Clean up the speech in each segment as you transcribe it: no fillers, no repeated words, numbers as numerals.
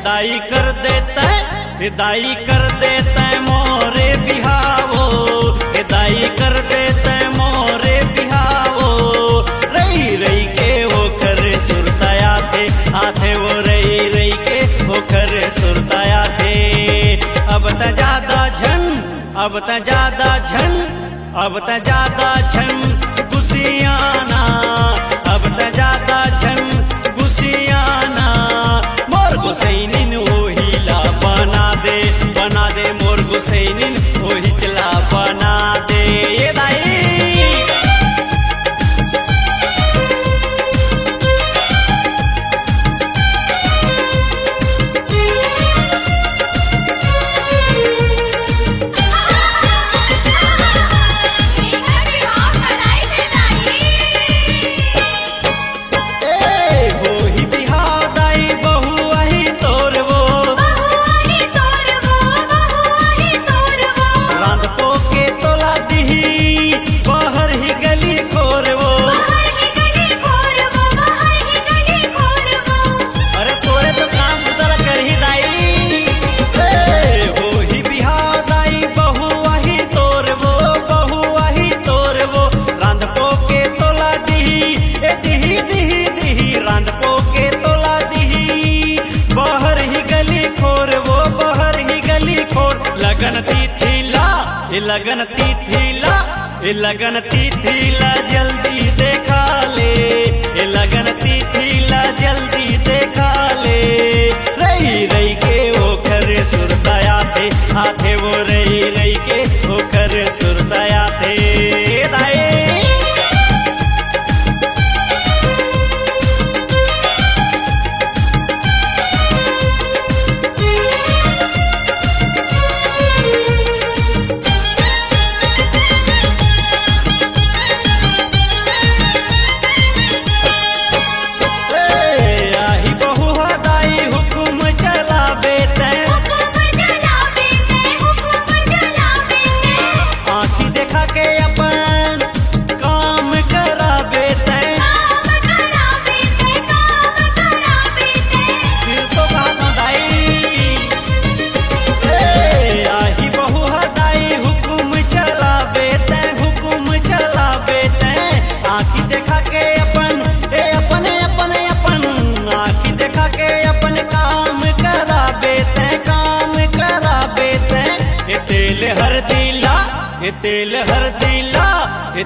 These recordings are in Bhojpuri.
हिदाई कर देते मोरे बिहावो, हिदाई कर देते मोरे बिहावो। रही रही के वो करे सुरताया थे, आथे वो रही रही के वो करे सुरताया थे। अब त ज्यादा झन, अब त ज्यादा झन, अब त ज्यादा झन गुसियाना, अब त ज्यादा झन गुसियाना। मोर गुसैनिन वही ला बना दे मोर गुसैनिन वही चला बना दे। ये दाई लगन तिथिला जल्दी देखा ले, लगन तिथिला जल्दी देखा ले। रही रही के वो करे सुरताया थे, आथे वो रही रही के वो करे सुरताया थे। दाई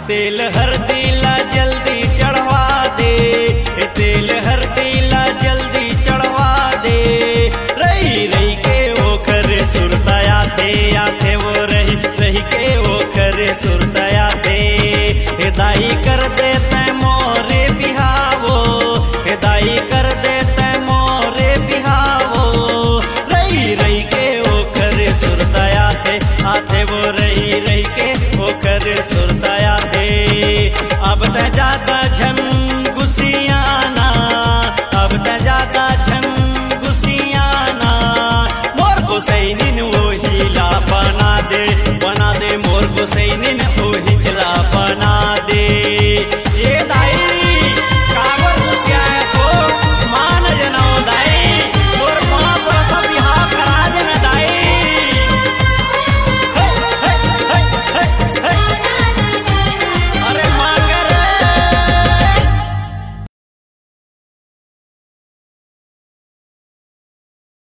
तेल हर दिला जल्दी चढ़वा दे, तेल हर दिला जल्दी चढ़वा दे। रही रही के वो करे सुरताया थे, आथे वो रही रही के वो करे सुरताया थे। हिदाई कर देते मोरे बिहावो, हिदाई कर देते मोरे बिहावो। रही रही के वो करे सुरताया थे, आथे वो रही रही के वो करे सुरताया थे। अब त ज्यादा झन गुसियाना, अब त ज्यादा झन गुसियाना। मोर गुसैनिन वही ला बना दे मोर गुसैनिन वही चला बना दे।